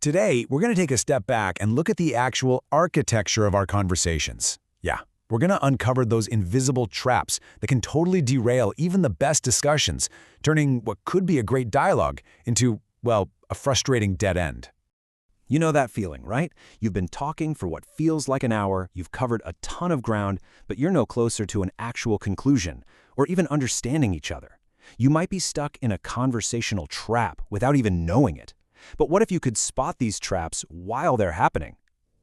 Today, we're going to take a step back and look at the actual architecture of our conversations. Yeah, we're going to uncover those invisible traps that can totally derail even the best discussions, turning what could be a great dialogue into, well, a frustrating dead end. You know that feeling, right? You've been talking for what feels like an hour, you've covered a ton of ground, but you're no closer to an actual conclusion, or even understanding each other. You might be stuck in a conversational trap without even knowing it. But what if you could spot these traps while they're happening?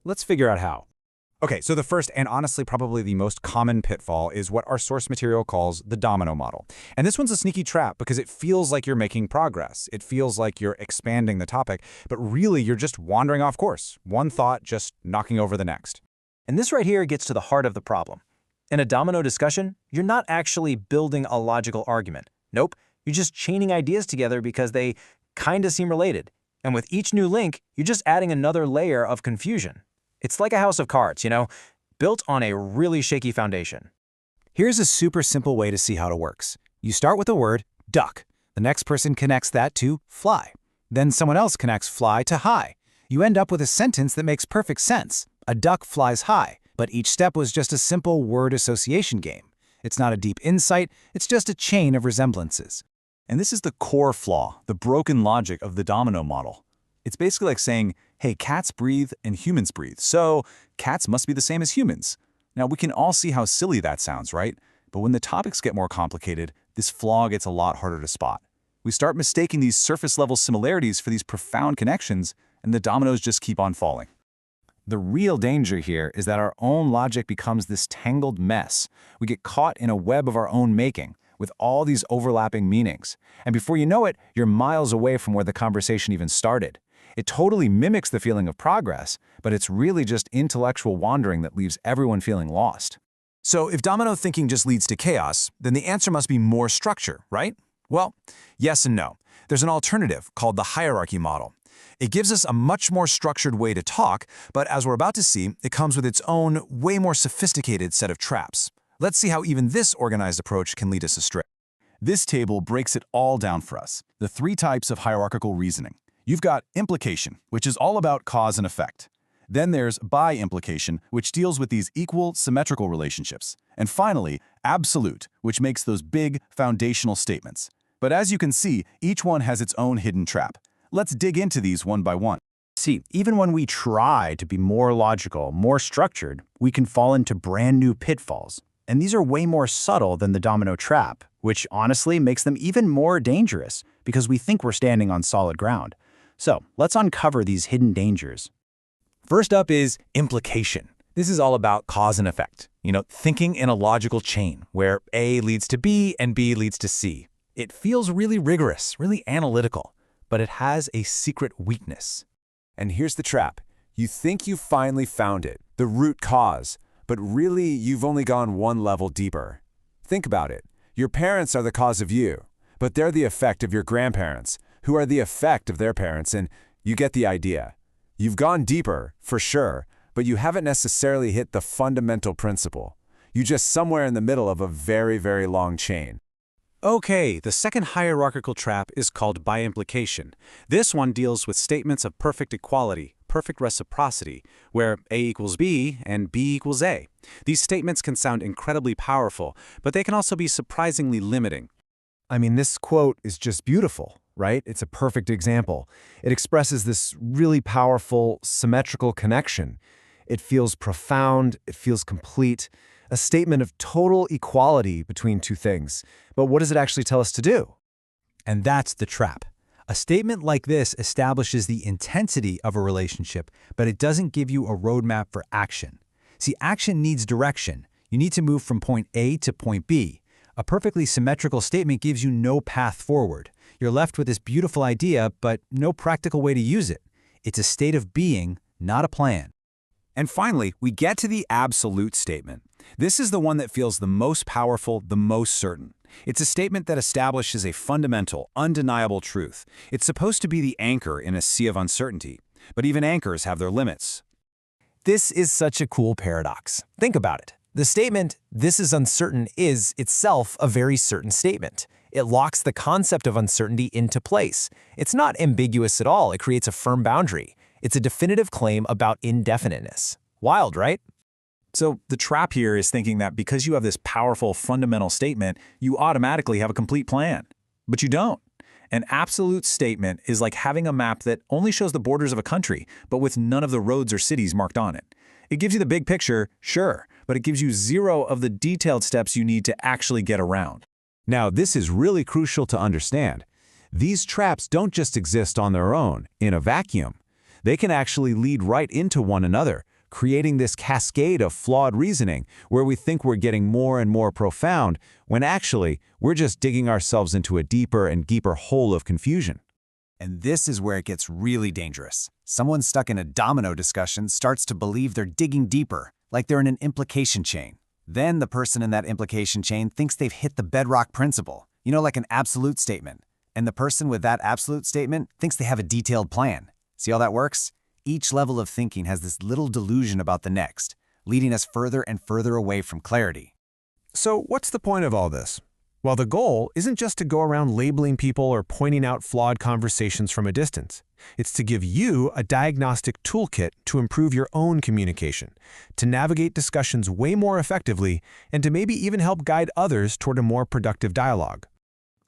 Let's figure out how. Okay, so the first and honestly probably the most common pitfall is what our source material calls the domino model. And this one's a sneaky trap because it feels like you're making progress. It feels like you're expanding the topic, but really you're just wandering off course. One thought just knocking over the next. And this right here gets to the heart of the problem. In a domino discussion, you're not actually building a logical argument. Nope, you're just chaining ideas together because they kinda seem related. And with each new link, you're just adding another layer of confusion. It's like a house of cards, built on a really shaky foundation. Here's a super simple way to see how it works. You start with the word duck. The next person connects that to fly. Then someone else connects fly to high. You end up with a sentence that makes perfect sense. A duck flies high, but each step was just a simple word association game. It's not a deep insight, it's just a chain of resemblances. And this is the core flaw, the broken logic of the domino model. It's basically like saying, hey, cats breathe and humans breathe, so cats must be the same as humans. Now, we can all see how silly that sounds, right? But when the topics get more complicated, this flaw gets a lot harder to spot. We start mistaking these surface-level similarities for these profound connections, and the dominoes just keep on falling. The real danger here is that our own logic becomes this tangled mess. We get caught in a web of our own making, with all these overlapping meanings. And before you know it, you're miles away from where the conversation even started. It totally mimics the feeling of progress, but it's really just intellectual wandering that leaves everyone feeling lost. So if domino thinking just leads to chaos, then the answer must be more structure, right? Well, yes and no. There's an alternative called the hierarchy model. It gives us a much more structured way to talk, but as we're about to see, it comes with its own, way more sophisticated set of traps. Let's see how even this organized approach can lead us astray. This table breaks it all down for us, the 3 types of hierarchical reasoning. You've got implication, which is all about cause and effect. Then there's by implication, which deals with these equal, symmetrical relationships. And finally, absolute, which makes those big, foundational statements. But as you can see, each one has its own hidden trap. Let's dig into these one by one. See, even when we try to be more logical, more structured, we can fall into brand new pitfalls. And these are way more subtle than the domino trap, which honestly makes them even more dangerous because we think we're standing on solid ground. So let's uncover these hidden dangers. First up is implication. This is all about cause and effect. Thinking in a logical chain where A leads to B and B leads to C. It feels really rigorous, really analytical, but it has a secret weakness. And here's the trap. You think you finally found it, the root cause, but really you've only gone one level deeper. Think about it. Your parents are the cause of you, but they're the effect of your grandparents, who are the effect of their parents, and you get the idea. You've gone deeper, for sure, but you haven't necessarily hit the fundamental principle. You're just somewhere in the middle of a very, very long chain. Okay, the second hierarchical trap is called by implication. This one deals with statements of perfect equality, perfect reciprocity, where A equals B and B equals A. These statements can sound incredibly powerful, but they can also be surprisingly limiting. I mean, this quote is just beautiful, right? It's a perfect example. It expresses this really powerful, symmetrical connection. It feels profound, it feels complete, a statement of total equality between two things. But what does it actually tell us to do? And that's the trap. A statement like this establishes the intensity of a relationship, but it doesn't give you a roadmap for action. See, action needs direction. You need to move from point A to point B. A perfectly symmetrical statement gives you no path forward. You're left with this beautiful idea, but no practical way to use it. It's a state of being, not a plan. And finally, we get to the absolute statement. This is the one that feels the most powerful, the most certain. It's a statement that establishes a fundamental, undeniable truth. It's supposed to be the anchor in a sea of uncertainty, but even anchors have their limits. This is such a cool paradox. Think about it. The statement, "this is uncertain," is itself a very certain statement. It locks the concept of uncertainty into place. It's not ambiguous at all. It creates a firm boundary. It's a definitive claim about indefiniteness. Wild, right? So the trap here is thinking that because you have this powerful fundamental statement, you automatically have a complete plan. But you don't. An absolute statement is like having a map that only shows the borders of a country, but with none of the roads or cities marked on it. It gives you the big picture, sure, but it gives you zero of the detailed steps you need to actually get around. Now, this is really crucial to understand. These traps don't just exist on their own, in a vacuum. They can actually lead right into one another, creating this cascade of flawed reasoning where we think we're getting more and more profound, when actually we're just digging ourselves into a deeper and deeper hole of confusion. And this is where it gets really dangerous. Someone stuck in a domino discussion starts to believe they're digging deeper, like they're in an implication chain. Then the person in that implication chain thinks they've hit the bedrock principle, like an absolute statement. And the person with that absolute statement thinks they have a detailed plan. See how that works? Each level of thinking has this little delusion about the next, leading us further and further away from clarity. So what's the point of all this? Well, the goal isn't just to go around labeling people or pointing out flawed conversations from a distance. It's to give you a diagnostic toolkit to improve your own communication, to navigate discussions way more effectively, and to maybe even help guide others toward a more productive dialogue.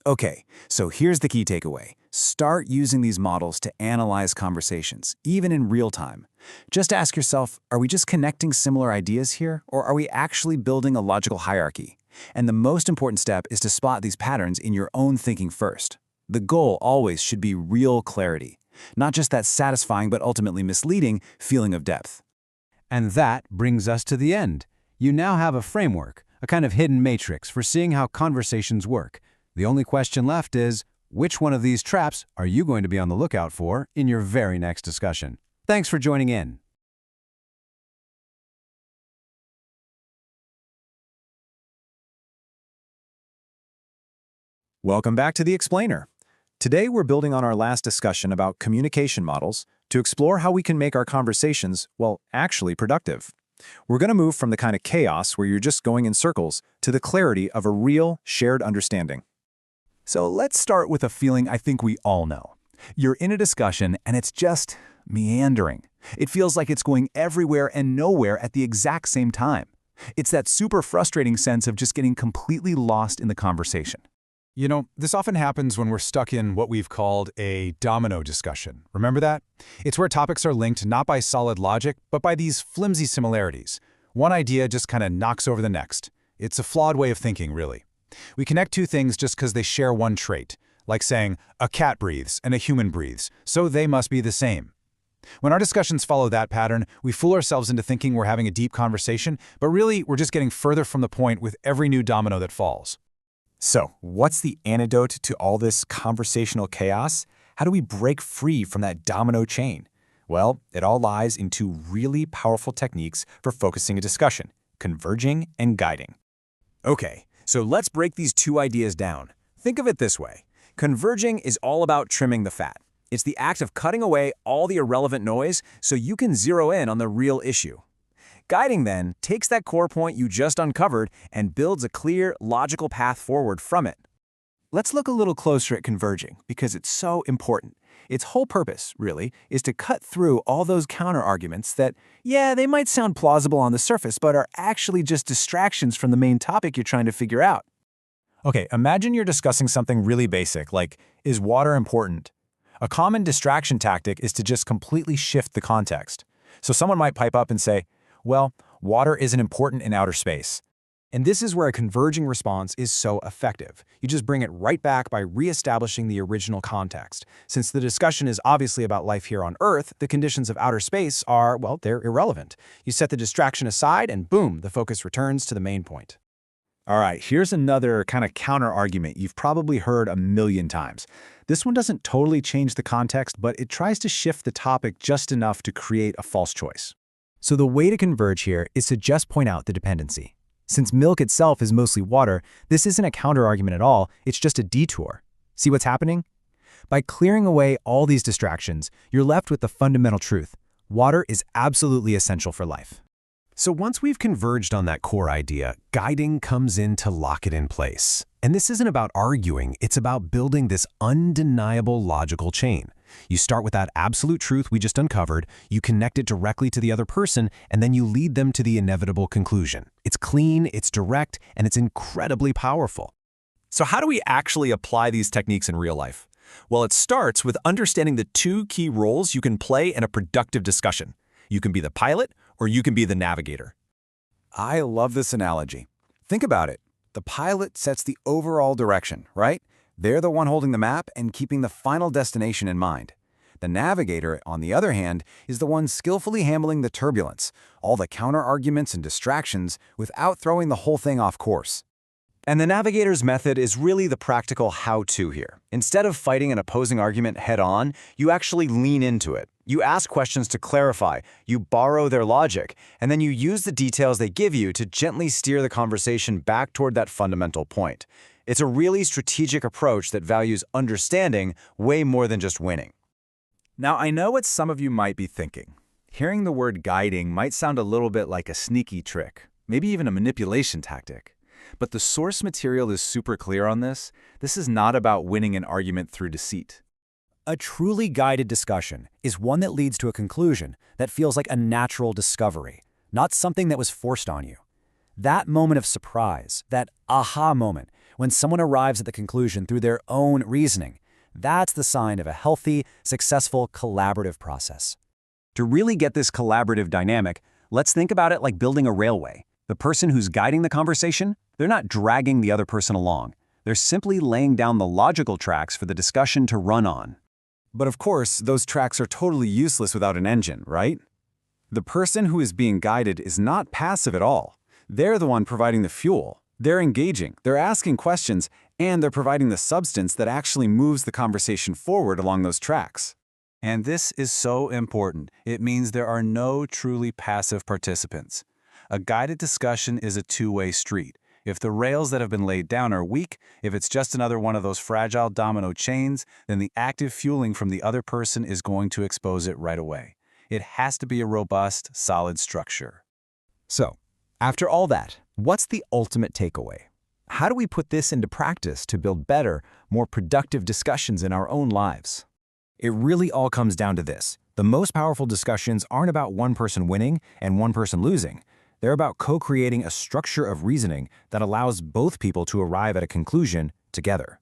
Okay, so here's the key takeaway. Start using these models to analyze conversations, even in real time. Just ask yourself, are we just connecting similar ideas here, or are we actually building a logical hierarchy? And the most important step is to spot these patterns in your own thinking first. The goal always should be real clarity, not just that satisfying but ultimately misleading feeling of depth. And that brings us to the end. You now have a framework, a kind of hidden matrix for seeing how conversations work. The only question left is, which one of these traps are you going to be on the lookout for in your very next discussion? Thanks for joining in. Welcome back to The Explainer. Today we're building on our last discussion about communication models to explore how we can make our conversations, actually productive. We're going to move from the kind of chaos where you're just going in circles to the clarity of a real, shared understanding. So let's start with a feeling I think we all know. You're in a discussion and it's just meandering. It feels like it's going everywhere and nowhere at the exact same time. It's that super frustrating sense of just getting completely lost in the conversation. This often happens when we're stuck in what we've called a domino discussion. Remember that? It's where topics are linked not by solid logic, but by these flimsy similarities. One idea just kind of knocks over the next. It's a flawed way of thinking, really. We connect two things just because they share one trait, like saying, a cat breathes and a human breathes, so they must be the same. When our discussions follow that pattern, we fool ourselves into thinking we're having a deep conversation, but really we're just getting further from the point with every new domino that falls. So, what's the antidote to all this conversational chaos? How do we break free from that domino chain? Well, it all lies in two really powerful techniques for focusing a discussion: converging and guiding. Okay, so let's break these two ideas down. Think of it this way. Converging is all about trimming the fat. It's the act of cutting away all the irrelevant noise so you can zero in on the real issue. Guiding, then, takes that core point you just uncovered and builds a clear, logical path forward from it. Let's look a little closer at converging because it's so important. Its whole purpose, really, is to cut through all those counter-arguments that, they might sound plausible on the surface, but are actually just distractions from the main topic you're trying to figure out. Okay, imagine you're discussing something really basic, like, is water important? A common distraction tactic is to just completely shift the context. So someone might pipe up and say, well, water isn't important in outer space. And this is where a converging response is so effective. You just bring it right back by reestablishing the original context. Since the discussion is obviously about life here on Earth, the conditions of outer space are, they're irrelevant. You set the distraction aside and boom, the focus returns to the main point. All right, here's another kind of counter-argument you've probably heard a million times. This one doesn't totally change the context, but it tries to shift the topic just enough to create a false choice. So the way to converge here is to just point out the dependency. Since milk itself is mostly water, this isn't a counter-argument at all, it's just a detour. See what's happening? By clearing away all these distractions, you're left with the fundamental truth. Water is absolutely essential for life. So once we've converged on that core idea, guiding comes in to lock it in place. And this isn't about arguing, it's about building this undeniable logical chain. You start with that absolute truth we just uncovered, you connect it directly to the other person, and then you lead them to the inevitable conclusion. It's clean, it's direct, and it's incredibly powerful. So how do we actually apply these techniques in real life? Well, it starts with understanding the two key roles you can play in a productive discussion. You can be the pilot, or you can be the navigator. I love this analogy. Think about it. The pilot sets the overall direction, right? They're the one holding the map and keeping the final destination in mind. The navigator, on the other hand, is the one skillfully handling the turbulence, all the counter-arguments and distractions, without throwing the whole thing off course. And the navigator's method is really the practical how-to here. Instead of fighting an opposing argument head-on, you actually lean into it. You ask questions to clarify, you borrow their logic, and then you use the details they give you to gently steer the conversation back toward that fundamental point. It's a really strategic approach that values understanding way more than just winning. Now, I know what some of you might be thinking. Hearing the word guiding might sound a little bit like a sneaky trick, maybe even a manipulation tactic. But the source material is super clear on this. This is not about winning an argument through deceit. A truly guided discussion is one that leads to a conclusion that feels like a natural discovery, not something that was forced on you. That moment of surprise, that aha moment, when someone arrives at the conclusion through their own reasoning, that's the sign of a healthy, successful, collaborative process. To really get this collaborative dynamic, let's think about it like building a railway. The person who's guiding the conversation, they're not dragging the other person along. They're simply laying down the logical tracks for the discussion to run on. But of course, those tracks are totally useless without an engine, right? The person who is being guided is not passive at all. They're the one providing the fuel. They're engaging, they're asking questions, and they're providing the substance that actually moves the conversation forward along those tracks. And this is so important. It means there are no truly passive participants. A guided discussion is a two-way street. If the rails that have been laid down are weak, if it's just another one of those fragile domino chains, then the active fueling from the other person is going to expose it right away. It has to be a robust, solid structure. So, after all that, what's the ultimate takeaway? How do we put this into practice to build better, more productive discussions in our own lives? It really all comes down to this. The most powerful discussions aren't about one person winning and one person losing. They're about co-creating a structure of reasoning that allows both people to arrive at a conclusion together.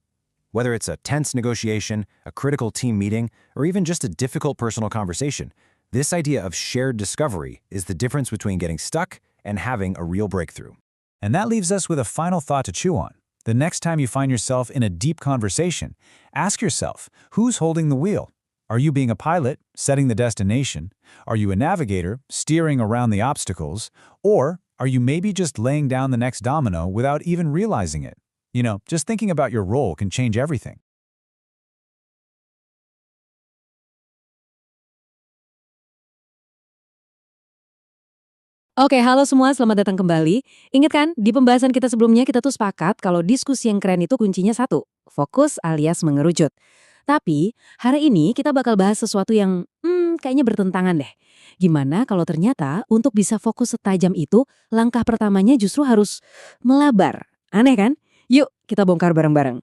Whether it's a tense negotiation, a critical team meeting, or even just a difficult personal conversation, this idea of shared discovery is the difference between getting stuck and having a real breakthrough. And that leaves us with a final thought to chew on. The next time you find yourself in a deep conversation, ask yourself, who's holding the wheel? Are you being a pilot, setting the destination? Are you a navigator, steering around the obstacles? Or are you maybe just laying down the next domino without even realizing it? Just thinking about your role can change everything. Oke, halo semua, selamat datang kembali. Ingat kan, di pembahasan kita sebelumnya kita tuh sepakat kalau diskusi yang keren itu kuncinya satu, fokus alias mengerucut. Tapi, hari ini kita bakal bahas sesuatu yang kayaknya bertentangan deh. Gimana kalau ternyata untuk bisa fokus setajam itu, langkah pertamanya justru harus melebar. Aneh kan? Yuk, kita bongkar bareng-bareng.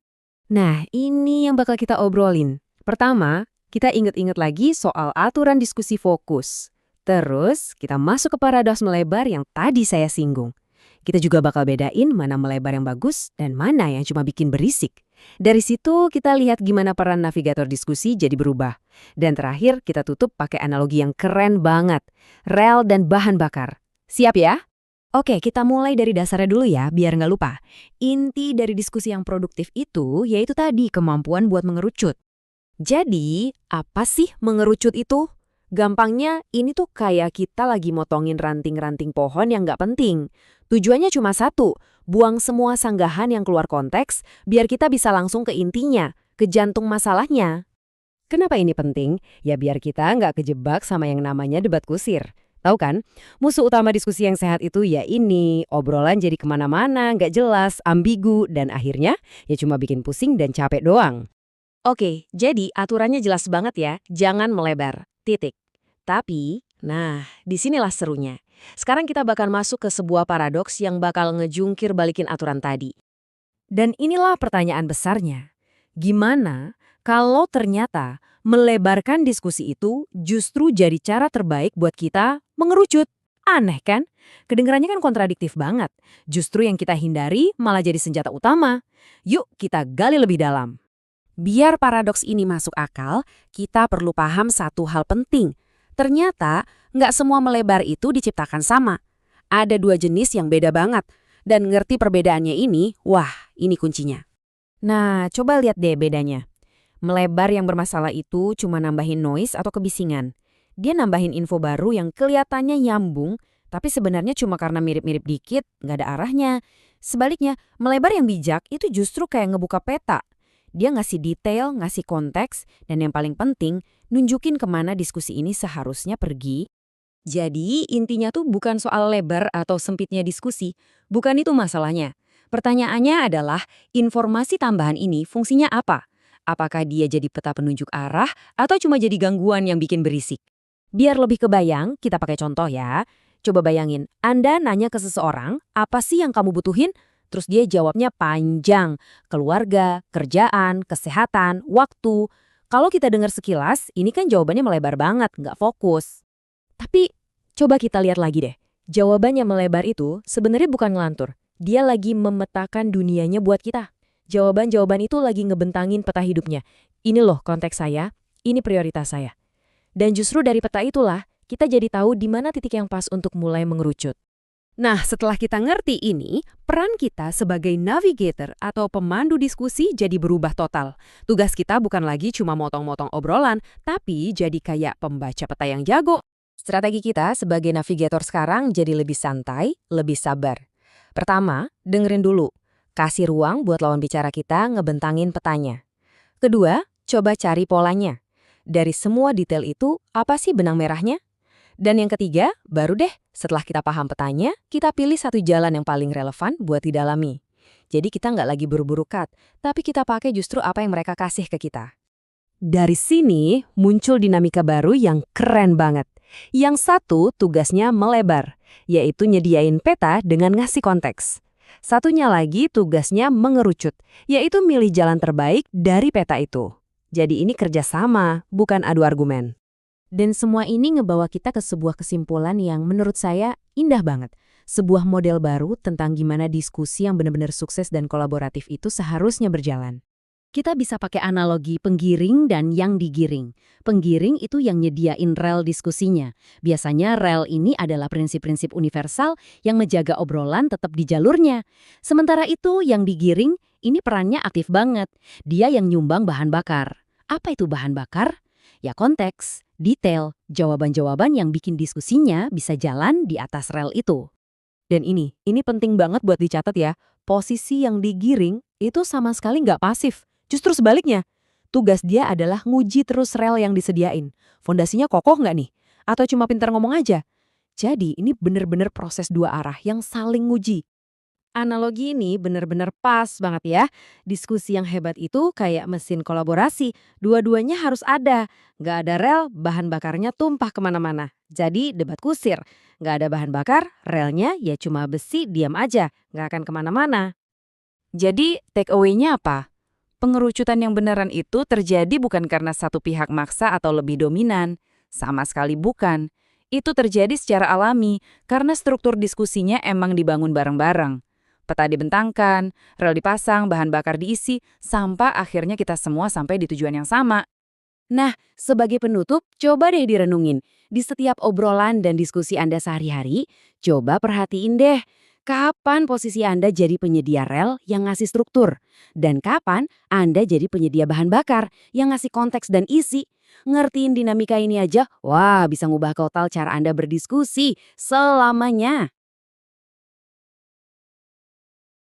Nah, ini yang bakal kita obrolin. Pertama, kita inget-inget lagi soal aturan diskusi fokus. Terus, kita masuk ke paradoks melebar yang tadi saya singgung. Kita juga bakal bedain mana melebar yang bagus dan mana yang cuma bikin berisik. Dari situ, kita lihat gimana peran navigator diskusi jadi berubah. Dan terakhir, kita tutup pakai analogi yang keren banget. Rel dan bahan bakar. Siap ya? Oke, kita mulai dari dasarnya dulu ya, biar nggak lupa. Inti dari diskusi yang produktif itu, yaitu tadi kemampuan buat mengerucut. Jadi, apa sih mengerucut itu? Gampangnya, ini tuh kayak kita lagi motongin ranting-ranting pohon yang nggak penting. Tujuannya cuma satu, buang semua sanggahan yang keluar konteks, biar kita bisa langsung ke intinya, ke jantung masalahnya. Kenapa ini penting? Ya biar kita nggak kejebak sama yang namanya debat kusir. Tahu kan, musuh utama diskusi yang sehat itu ya ini, obrolan jadi kemana-mana, nggak jelas, ambigu, dan akhirnya ya cuma bikin pusing dan capek doang. Oke, jadi aturannya jelas banget ya, jangan melebar, titik. Tapi, nah, disinilah serunya. Sekarang kita bakal masuk ke sebuah paradoks yang bakal ngejungkir balikin aturan tadi. Dan inilah pertanyaan besarnya. Gimana Kalau ternyata melebarkan diskusi itu justru jadi cara terbaik buat kita mengerucut. Aneh kan? Kedengarannya kan kontradiktif banget. Justru yang kita hindari malah jadi senjata utama. Yuk kita gali lebih dalam. Biar paradoks ini masuk akal, kita perlu paham satu hal penting. Ternyata nggak semua melebar itu diciptakan sama. Ada dua jenis yang beda banget. Dan ngerti perbedaannya ini, wah ini kuncinya. Nah, coba lihat deh bedanya. Melebar yang bermasalah itu cuma nambahin noise atau kebisingan. Dia nambahin info baru yang kelihatannya nyambung, tapi sebenarnya cuma karena mirip-mirip dikit, nggak ada arahnya. Sebaliknya, melebar yang bijak itu justru kayak ngebuka peta. Dia ngasih detail, ngasih konteks, dan yang paling penting, nunjukin kemana diskusi ini seharusnya pergi. Jadi, intinya tuh bukan soal lebar atau sempitnya diskusi. Bukan itu masalahnya. Pertanyaannya adalah, informasi tambahan ini fungsinya apa? Apakah dia jadi peta penunjuk arah atau cuma jadi gangguan yang bikin berisik? Biar lebih kebayang, kita pakai contoh ya. Coba bayangin, Anda nanya ke seseorang, apa sih yang kamu butuhin? Terus dia jawabnya panjang, keluarga, kerjaan, kesehatan, waktu. Kalau kita dengar sekilas, ini kan jawabannya melebar banget, nggak fokus. Tapi coba kita lihat lagi deh. Jawaban yang melebar itu sebenarnya bukan ngelantur. Dia lagi memetakan dunianya buat kita. Jawaban-jawaban itu lagi ngebentangin peta hidupnya. Ini loh konteks saya, ini prioritas saya. Dan justru dari peta itulah, kita jadi tahu di mana titik yang pas untuk mulai mengerucut. Nah, setelah kita ngerti ini, peran kita sebagai navigator atau pemandu diskusi jadi berubah total. Tugas kita bukan lagi cuma motong-motong obrolan, tapi jadi kayak pembaca peta yang jago. Strategi kita sebagai navigator sekarang jadi lebih santai, lebih sabar. Pertama, dengerin dulu. Kasih ruang buat lawan bicara kita ngebentangin petanya. Kedua, coba cari polanya. Dari semua detail itu, apa sih benang merahnya? Dan yang ketiga, baru deh setelah kita paham petanya, kita pilih satu jalan yang paling relevan buat didalami. Jadi kita nggak lagi buru-buru cut, tapi kita pakai justru apa yang mereka kasih ke kita. Dari sini muncul dinamika baru yang keren banget. Yang satu tugasnya melebar, yaitu nyediain peta dengan ngasih konteks. Satunya lagi tugasnya mengerucut, yaitu milih jalan terbaik dari peta itu. Jadi ini kerjasama, bukan adu argumen. Dan semua ini ngebawa kita ke sebuah kesimpulan yang menurut saya indah banget. Sebuah model baru tentang gimana diskusi yang benar-benar sukses dan kolaboratif itu seharusnya berjalan. Kita bisa pakai analogi penggiring dan yang digiring. Penggiring itu yang nyediain rel diskusinya. Biasanya rel ini adalah prinsip-prinsip universal yang menjaga obrolan tetap di jalurnya. Sementara itu yang digiring, ini perannya aktif banget. Dia yang nyumbang bahan bakar. Apa itu bahan bakar? Ya konteks, detail, jawaban-jawaban yang bikin diskusinya bisa jalan di atas rel itu. Dan ini penting banget buat dicatat ya. Posisi yang digiring itu sama sekali nggak pasif. Justru sebaliknya, tugas dia adalah nguji terus rel yang disediain. Fondasinya kokoh nggak nih? Atau cuma pintar ngomong aja? Jadi ini bener-bener proses dua arah yang saling nguji. Analogi ini bener-bener pas banget ya. Diskusi yang hebat itu kayak mesin kolaborasi. Dua-duanya harus ada. Nggak ada rel, bahan bakarnya tumpah kemana-mana. Jadi debat kusir. Nggak ada bahan bakar, relnya ya cuma besi, diam aja. Nggak akan kemana-mana. Jadi take away-nya apa? Pengerucutan yang beneran itu terjadi bukan karena satu pihak maksa atau lebih dominan. Sama sekali bukan. Itu terjadi secara alami karena struktur diskusinya emang dibangun bareng-bareng. Peta dibentangkan, rel dipasang, bahan bakar diisi, sampai akhirnya kita semua sampai di tujuan yang sama. Nah, sebagai penutup, coba deh direnungin. Di setiap obrolan dan diskusi Anda sehari-hari, coba perhatiin deh. Kapan posisi Anda jadi penyedia rel yang ngasih struktur? Dan kapan Anda jadi penyedia bahan bakar yang ngasih konteks dan isi? Ngertiin dinamika ini aja, wah bisa ngubah total cara Anda berdiskusi selamanya.